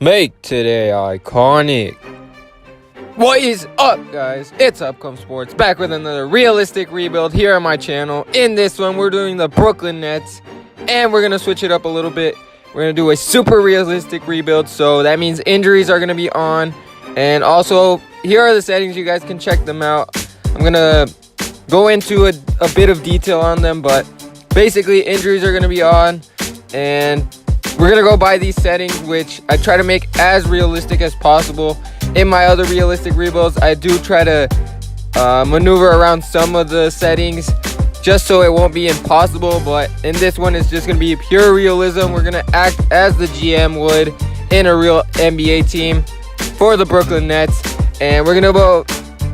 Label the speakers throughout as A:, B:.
A: Make today iconic. What is up, guys? It's Upcome Sports, back with another realistic rebuild here on my channel. In this one, we're doing the Brooklyn Nets, and we're going to switch it up a little bit. We're going to do a super realistic rebuild, so that means injuries are going to be on. And also, here are the settings. You guys can check them out. I'm going to go into a bit of detail on them, but basically, injuries are going to be on, and we're going to go by these settings, which I try to make as realistic as possible. In my other realistic rebuilds, I do try to maneuver around some of the settings just so it won't be impossible. But in this one, it's just going to be pure realism. We're going to act as the GM would in a real NBA team for the Brooklyn Nets. And we're going to go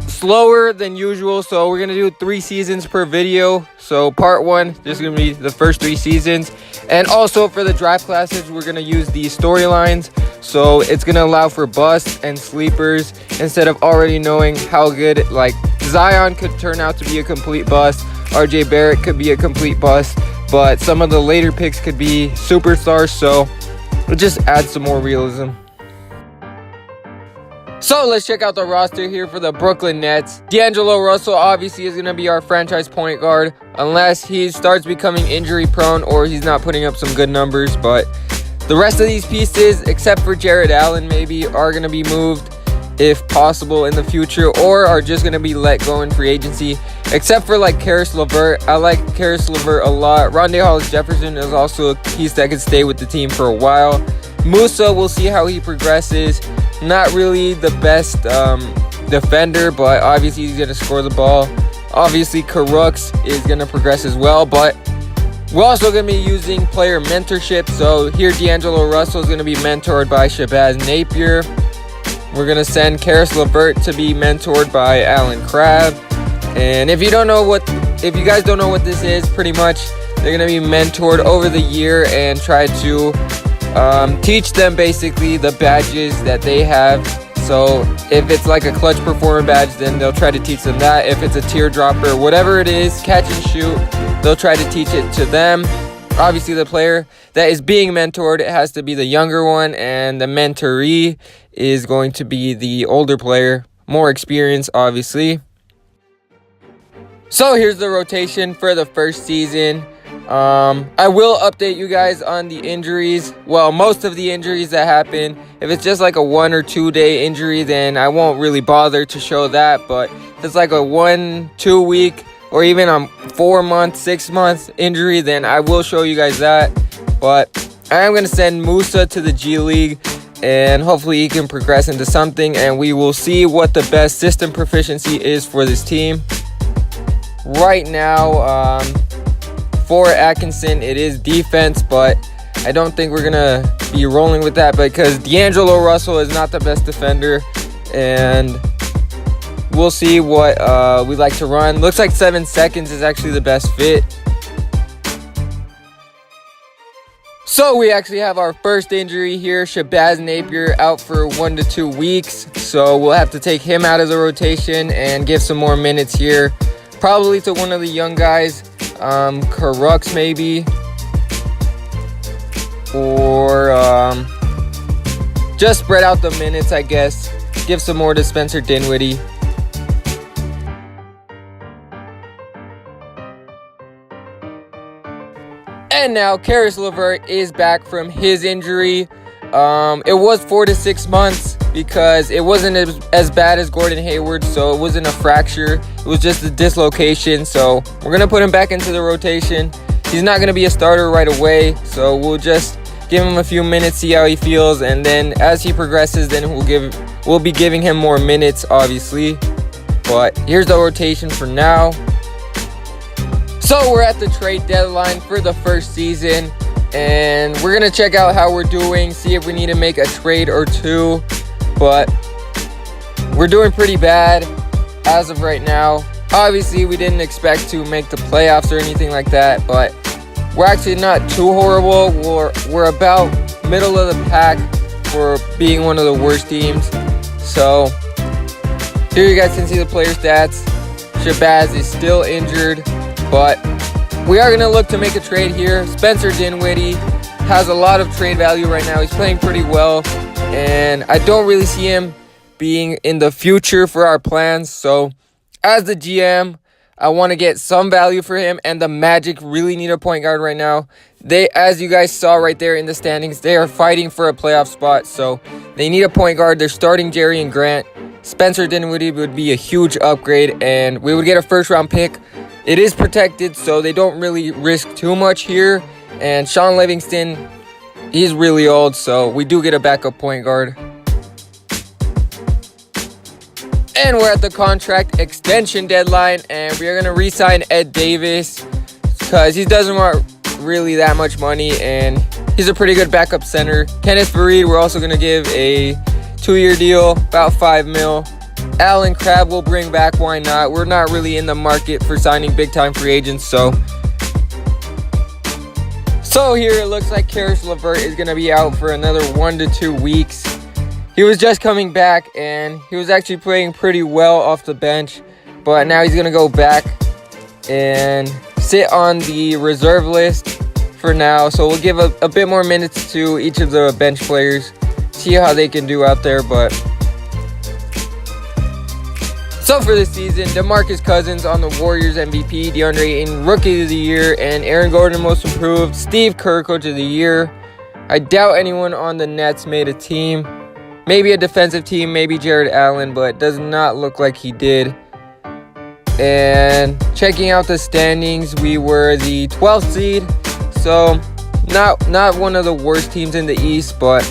A: slower than usual. So we're going to do 3 seasons per video. So part 1, this is going to be the first 3 seasons. And also for the draft classes, we're going to use these storylines. So it's going to allow for busts and sleepers instead of already knowing how good, like Zion could turn out to be a complete bust. RJ Barrett could be a complete bust. But some of the later picks could be superstars. So we'll just add some more realism. So let's check out the roster here for the Brooklyn Nets. D'Angelo Russell obviously is going to be our franchise point guard unless he starts becoming injury prone or he's not putting up some good numbers. But the rest of these pieces, except for Jared Allen maybe, are going to be moved if possible in the future or are just going to be let go in free agency. Except for like Caris LeVert. I like Caris LeVert a lot. Rondé Hollis-Jefferson is also a piece that could stay with the team for a while. Musa, we'll see how he progresses. Not really the best defender, but obviously he's going to score the ball. Obviously, Brxnks is going to progress as well, but we're also going to be using player mentorship. So here, D'Angelo Russell is going to be mentored by Shabazz Napier. We're going to send Caris LeVert to be mentored by Alan Crabb. And if you guys don't know what this is, pretty much they're going to be mentored over the year and try to teach them basically the badges that they have. So if it's like a clutch performer badge, then they'll try to teach them that. If it's a teardropper, whatever it is, catch and shoot, they'll try to teach it to them. Obviously, the player that is being mentored, it has to be the younger one, and the mentoree is going to be the older player, more experience, obviously. So here's the rotation for the first season. I will update you guys on the injuries. Well, most of the injuries that happen. If it's just like a 1 or 2 day injury, then I won't really bother to show that. But if it's like a 1-2 week or even a 4 month, 6 month injury, then I will show you guys that. But I am going to send Musa to the G League, and hopefully he can progress into something, and we will see what the best system proficiency is for this team. Right now, for Atkinson, it is defense, but I don't think we're going to be rolling with that because D'Angelo Russell is not the best defender, and we'll see what we like to run. Looks like 7 seconds is actually the best fit. So we actually have our first injury here, Shabazz Napier out for 1 to 2 weeks. So we'll have to take him out of the rotation and give some more minutes here. Probably to one of the young guys. Brxnks maybe, or just spread out the minutes, I guess. Give some more to Spencer Dinwiddie. And now Caris LeVert is back from his injury. It was 4 to 6 months because it wasn't as bad as Gordon Hayward, so it wasn't a fracture. It was just a dislocation, so we're going to put him back into the rotation. He's not going to be a starter right away, so we'll just give him a few minutes, see how he feels, and then as he progresses, then we'll be giving him more minutes, obviously. But here's the rotation for now. So we're at the trade deadline for the first season, and we're going to check out how we're doing, see if we need to make a trade or 2. But we're doing pretty bad as of right now. Obviously, we didn't expect to make the playoffs or anything like that, but we're actually not too horrible. We're about middle of the pack for being one of the worst teams. So here you guys can see the player stats. Shabazz is still injured, but we are going to look to make a trade here. Spencer Dinwiddie has a lot of trade value right now. He's playing pretty well, and I don't really see him being in the future for our plans. So as the GM, I want to get some value for him, and the Magic really need a point guard right now. They, as you guys saw right there in the standings, they are fighting for a playoff spot, so they need a point guard. They're starting Jerry and Grant. Spencer Dinwiddie would be a huge upgrade, and we would get a first-round pick. It is protected, so they don't really risk too much here. And Sean Livingston, he's really old, so we do get a backup point guard. And we're at the contract extension deadline, and we are going to re-sign Ed Davis because he doesn't want really that much money, and he's a pretty good backup center. Kenneth Faried, we're also going to give a 2-year deal, about $5 million. Alan Crabb will bring back, why not? We're not really in the market for signing big-time free agents, so here it looks like Karis LeVert is going to be out for another 1 to 2 weeks. He was just coming back, and he was actually playing pretty well off the bench, but now he's going to go back and sit on the reserve list for now. So we'll give a bit more minutes to each of the bench players, see how they can do out there. But so for this season, DeMarcus Cousins on the Warriors MVP, DeAndre Ayton Rookie of the Year, and Aaron Gordon Most Improved, Steve Kerr Coach of the Year. I doubt anyone on the Nets made a team. Maybe a defensive team, maybe Jared Allen, but does not look like he did. And checking out the standings, we were the 12th seed, so not one of the worst teams in the East, but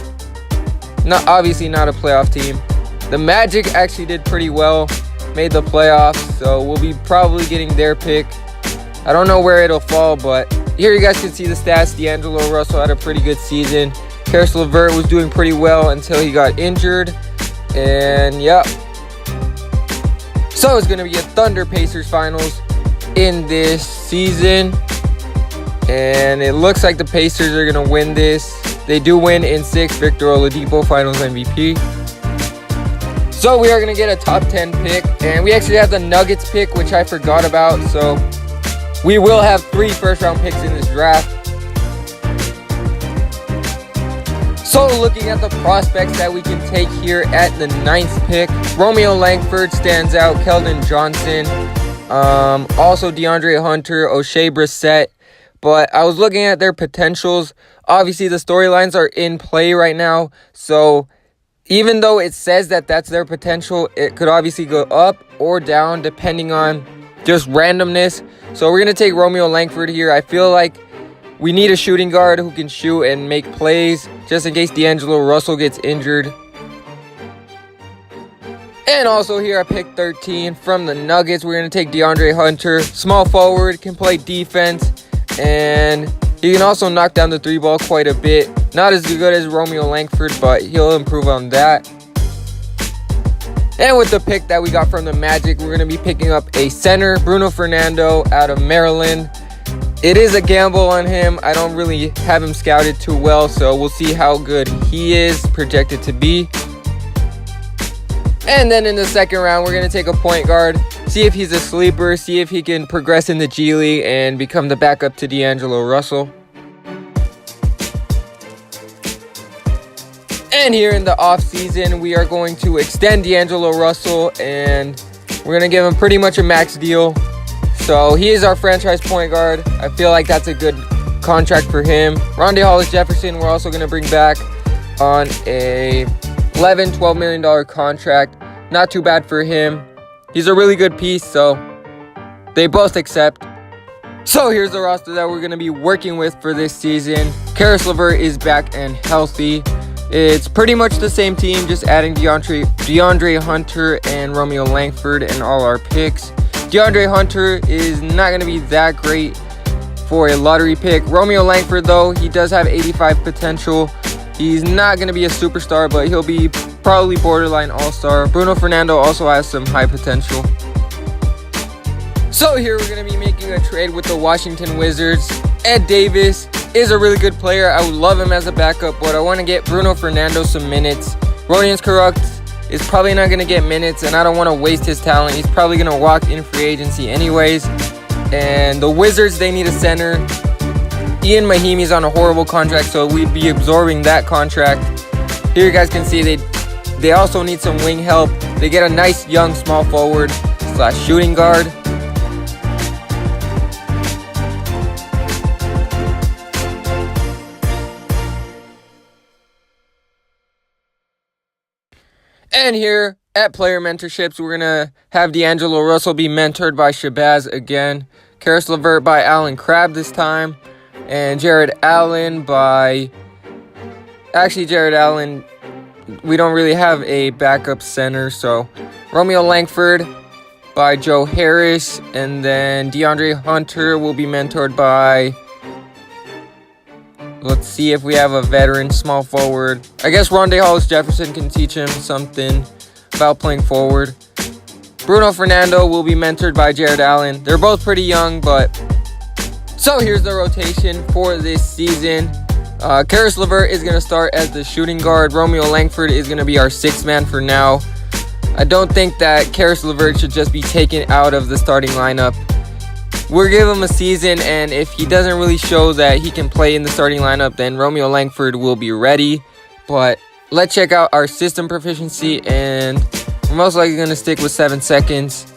A: obviously not a playoff team. The Magic actually did pretty well, made the playoffs, so we'll be probably getting their pick. I don't know where it'll fall, but here you guys can see the stats. D'Angelo Russell had a pretty good season. Karis LeVert was doing pretty well until he got injured. And yep. So it's going to be a Thunder Pacers finals in this season. And it looks like the Pacers are going to win this. They do win in 6. Victor Oladipo finals MVP. So we are going to get a top 10 pick. And we actually have the Nuggets pick, which I forgot about. So we will have 3 first-round picks in this draft. So looking at the prospects that we can take here at the 9th pick, Romeo Langford stands out, Keldon Johnson, also DeAndre Hunter, O'Shea Brissett. But I was looking at their potentials. Obviously, the storylines are in play right now. So even though it says that that's their potential, it could obviously go up or down depending on just randomness. So we're going to take Romeo Langford here. I feel like we need a shooting guard who can shoot and make plays just in case D'Angelo Russell gets injured. And also here at pick 13 from the Nuggets, we're going to take DeAndre Hunter. Small forward, can play defense, and he can also knock down the 3-ball quite a bit. Not as good as Romeo Langford, but he'll improve on that. And with the pick that we got from the Magic, we're going to be picking up a center, Bruno Fernando out of Maryland. It is a gamble on him. I don't really have him scouted too well, so we'll see how good he is projected to be. And then in the second round, we're going to take a point guard, see if he's a sleeper, see if he can progress in the G League and become the backup to D'Angelo Russell. And here in the offseason, we are going to extend D'Angelo Russell, and we're going to give him pretty much a max deal. So he is our franchise point guard. I feel like that's a good contract for him. Rondae Hollis-Jefferson, we're also going to bring back on a $11-12 million contract. Not too bad for him. He's a really good piece, so they both accept. So here's the roster that we're going to be working with for this season. Karis LeVert is back and healthy. It's pretty much the same team, just adding DeAndre Hunter and Romeo Langford and all our picks. DeAndre Hunter is not going to be that great for a lottery pick. Romeo Langford, though, he does have 85 potential. He's not going to be a superstar, but he'll be probably borderline all-star. Bruno Fernando also has some high potential. So here we're going to be making a trade with the Washington Wizards. Ed Davis is a really good player. I would love him as a backup, but I want to get Bruno Fernando some minutes. Rodions Kurucs is probably not going to get minutes, and I don't want to waste his talent. He's probably going to walk in free agency anyways. And the Wizards, they need a center. Ian Mahimi's on a horrible contract, so we'd be absorbing that contract. Here you guys can see they also need some wing help. They get a nice young small forward / shooting guard. And here at Player Mentorships, we're going to have D'Angelo Russell be mentored by Shabazz again. Karis LeVert by Alan Crabb this time. And Jared Allen by... Actually, Jared Allen, we don't really have a backup center. So, Romeo Langford by Joe Harris. And then DeAndre Hunter will be mentored by... Let's see if we have a veteran small forward. I guess Rondé Hollis-Jefferson can teach him something about playing forward. Bruno Fernando will be mentored by Jared Allen. They're both pretty young, but... So here's the rotation for this season. Karis LeVert is going to start as the shooting guard. Romeo Langford is going to be our sixth man for now. I don't think that Karis LeVert should just be taken out of the starting lineup. We'll give him a season, and if he doesn't really show that he can play in the starting lineup, then Romeo Langford will be ready. But let's check out our system proficiency, and we're most likely going to stick with 7 seconds.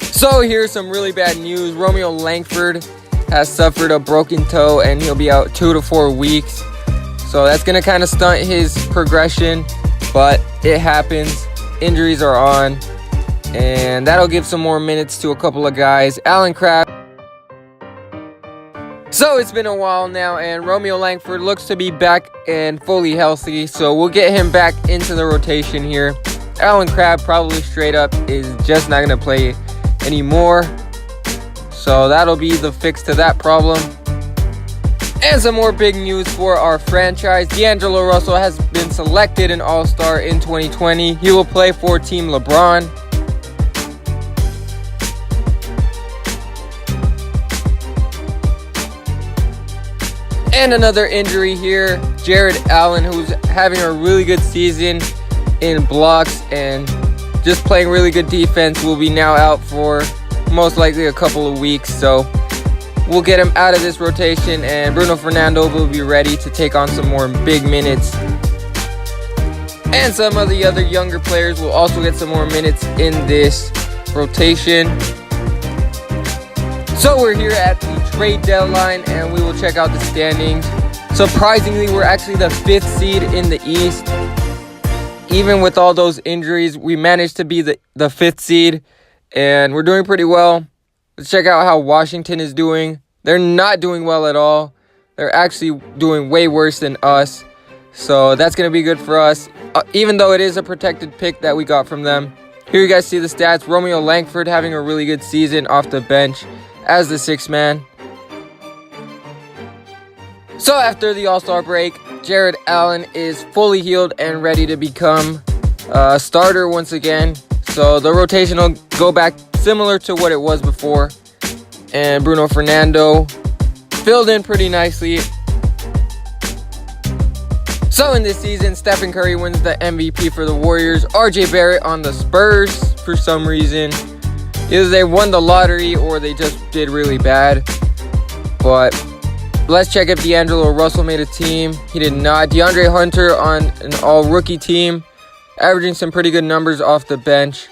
A: So here's some really bad news. Romeo Langford has suffered a broken toe, and he'll be out 2 to 4 weeks. So that's going to kind of stunt his progression, but it happens. Injuries are on. And that'll give some more minutes to a couple of guys. Alan Crabb. So it's been a while now, and Romeo Langford looks to be back and fully healthy. So we'll get him back into the rotation here. Alan Crabb probably straight up is just not going to play anymore. So that'll be the fix to that problem. And some more big news for our franchise. D'Angelo Russell has been selected an All-Star in 2020. He will play for Team LeBron. And another injury here, Jared Allen, who's having a really good season in blocks and just playing really good defense, will be now out for most likely a couple of weeks. So we'll get him out of this rotation, and Bruno Fernando will be ready to take on some more big minutes. And some of the other younger players will also get some more minutes in this rotation. So we're here at the trade deadline, and we will check out the standings. Surprisingly, we're actually the 5th seed in the East. Even with all those injuries, we managed to be the 5th seed, and we're doing pretty well. Let's check out how Washington is doing. They're not doing well at all. They're actually doing way worse than us. So that's going to be good for us, even though it is a protected pick that we got from them. Here you guys see the stats. Romeo Langford having a really good season off the bench as the 6th man. So after the All-Star break, Jared Allen is fully healed and ready to become a starter once again. So the rotation will go back similar to what it was before. And Bruno Fernando filled in pretty nicely. So in this season, Stephen Curry wins the MVP for the Warriors. RJ Barrett on the Spurs for some reason. Either they won the lottery or they just did really bad. But let's check if D'Angelo Russell made a team. He did not. DeAndre Hunter on an all-rookie team, averaging some pretty good numbers off the bench.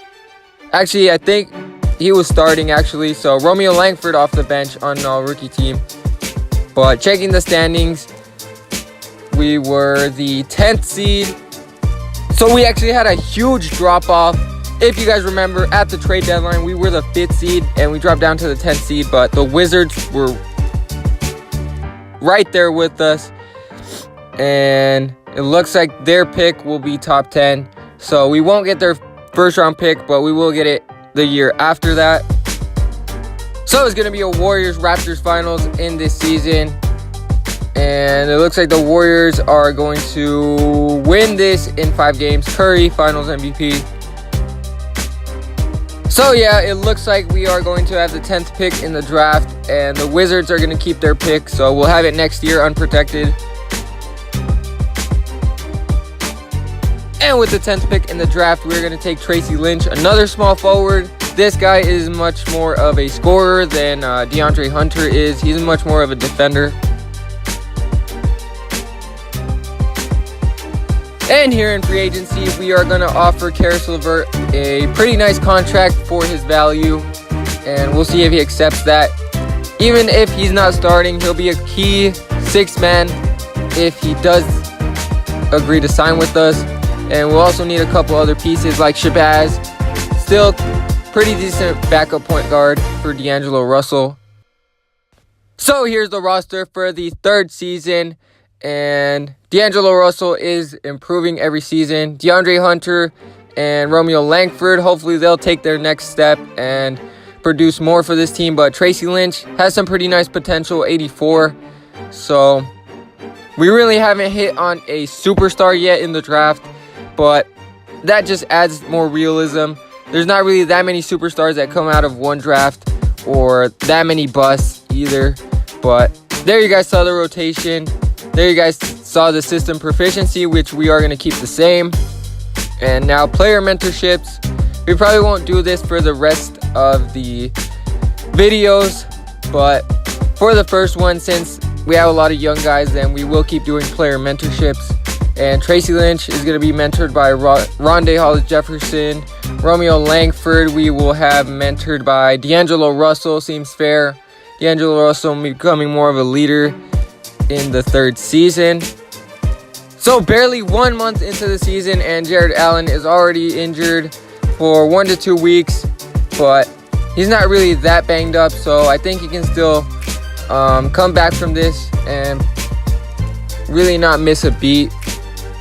A: Actually, I think he was starting, actually. So Romeo Langford off the bench on an all-rookie team. But checking the standings, we were the 10th seed. So we actually had a huge drop-off. If you guys remember, at the trade deadline, we were the 5th seed, and we dropped down to the 10th seed, but the Wizards were right there with us, and it looks like their pick will be top 10. So we won't get their first-round pick, but we will get it the year after that. So it's going to be a Warriors-Raptors finals in this season, and it looks like the Warriors are going to win this in 5 games. Curry, finals MVP. So yeah, it looks like we are going to have the 10th pick in the draft, and the Wizards are going to keep their pick, so we'll have it next year unprotected. And with the 10th pick in the draft, we're going to take Tracy Lynch, another small forward. this guy is much more of a scorer than DeAndre Hunter is. He's much more of a defender. And here in free agency, we are going to offer Karis LeVert a pretty nice contract for his value. And we'll see if he accepts that. Even if he's not starting, he'll be a key sixth man if he does agree to sign with us. And we'll also need a couple other pieces like Shabazz. Still pretty decent backup point guard for D'Angelo Russell. So here's the roster for the third season. And D'Angelo Russell is improving every season. DeAndre Hunter and Romeo Langford, hopefully they'll take their next step and produce more for this team. But Tracy Lynch has some pretty nice potential, 84. So we really haven't hit on a superstar yet in the draft, but that just adds more realism. There's not really that many superstars that come out of one draft or that many busts either. But there you guys saw the rotation. There you guys saw the system proficiency, which we are going to keep the same. And now player mentorships. We probably won't do this for the rest of the videos, but for the first one, since we have a lot of young guys, then we will keep doing player mentorships. And Tracy Lynch is going to be mentored by Rondé Hollis-Jefferson. Romeo Langford we will have mentored by D'Angelo Russell. Seems fair. D'Angelo Russell becoming more of a leader in the third season. So barely 1 month into the season and Jared Allen is already injured for 1 to 2 weeks, but he's not really that banged up, so I think he can still come back from this and really not miss a beat.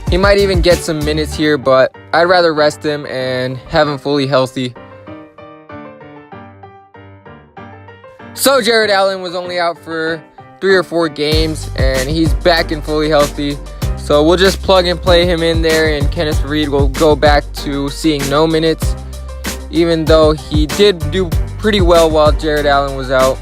A: He might even get some minutes here, but I'd rather rest him and have him fully healthy. So Jared Allen was only out for 3 or 4 games, and he's back and fully healthy. So we'll just plug and play him in there, and Kenneth Faried will go back to seeing no minutes, even though he did do pretty well while Jared Allen was out.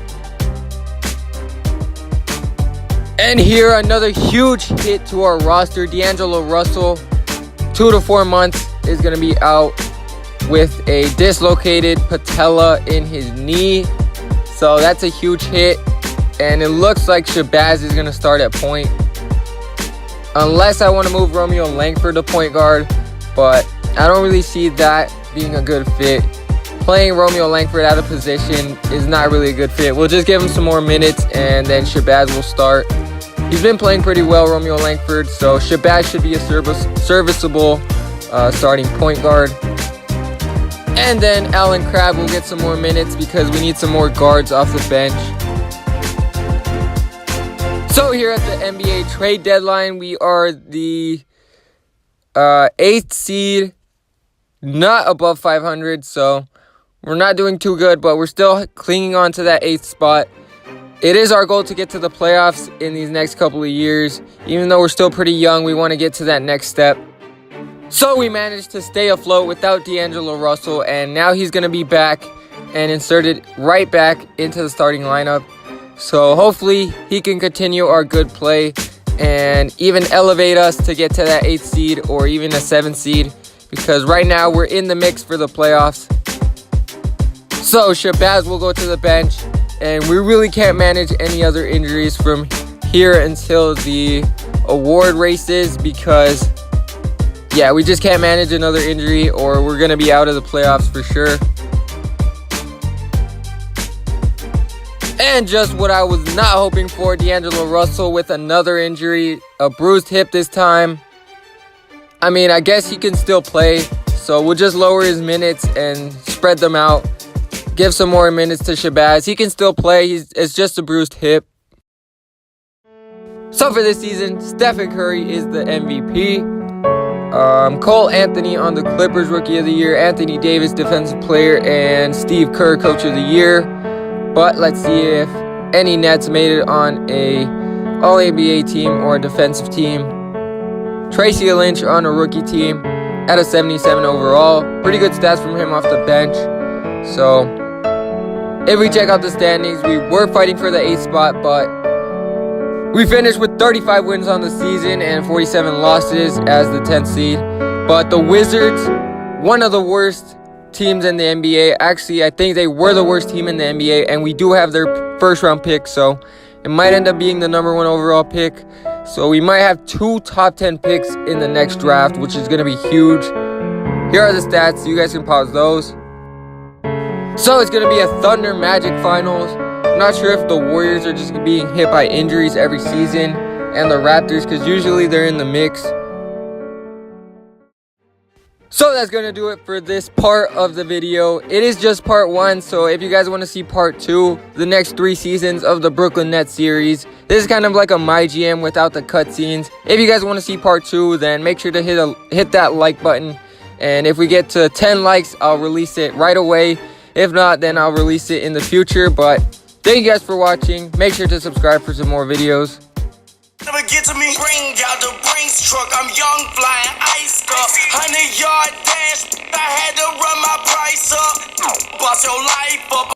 A: And here, another huge hit to our roster. D'Angelo Russell, 2 to 4 months, is going to be out with a dislocated patella in his knee. So that's a huge hit. And it looks like Shabazz is going to start at point. Unless I want to move Romeo Langford to point guard. But I don't really see that being a good fit. Playing Romeo Langford out of position is not really a good fit. We'll just give him some more minutes and then Shabazz will start. He's been playing pretty well, Romeo Langford. So Shabazz should be a serviceable starting point guard. And then Allen Crabbe will get some more minutes because we need some more guards off the bench. So here at the NBA trade deadline, we are the 8th seed, not above 500, so we're not doing too good, but we're still clinging on to that 8th spot. It is our goal to get to the playoffs in these next couple of years. Even though we're still pretty young, we want to get to that next step. So we managed to stay afloat without D'Angelo Russell, and now he's going to be back and inserted right back into the starting lineup. So hopefully he can continue our good play and even elevate us to get to that 8th seed or even a 7th seed, because right now we're in the mix for the playoffs. So Shabazz will go to the bench, and we really can't manage any other injuries from here until the award races, because yeah, we just can't manage another injury or we're going to be out of the playoffs for sure. And just what I was not hoping for, D'Angelo Russell with another injury, a bruised hip this time. I mean, I guess he can still play, so we'll just lower his minutes and spread them out. Give some more minutes to Shabazz. He can still play, it's just a bruised hip. So for this season, Stephen Curry is the MVP. Cole Anthony on the Clippers Rookie of the Year, Anthony Davis Defensive Player, and Steve Kerr Coach of the Year. But let's see if any Nets made it on a All-NBA team or a defensive team. Tracy Lynch on a rookie team at a 77 overall. Pretty good stats from him off the bench. So if we check out the standings, we were fighting for the 8th spot, but we finished with 35 wins on the season and 47 losses as the 10th seed. But the Wizards, one of the worst teams in the NBA. Actually, I think they were the worst team in the NBA, and we do have their first round pick, so it might end up being the #1 overall pick. So we might have 2 top 10 picks in the next draft, which is going to be huge. Here are the stats. You guys can pause those. So it's going to be a Thunder Magic finals. I'm not sure if the Warriors are just being hit by injuries every season, and the Raptors, because usually they're in the mix. So that's going to do it for this part of the video. It is just part 1, so if you guys want to see part 2, the next 3 seasons of the Brooklyn Nets series, this is kind of like a My GM without the cutscenes. If you guys want to see part 2, then make sure to hit that like button. And if we get to 10 likes, I'll release it right away. If not, then I'll release it in the future. But thank you guys for watching. Make sure to subscribe for some more videos.
B: Never get to me. Bring out the Brxnks Truck. I'm young, flying, iced up. 100-yard dash. I had to run my price up. Boss your life up.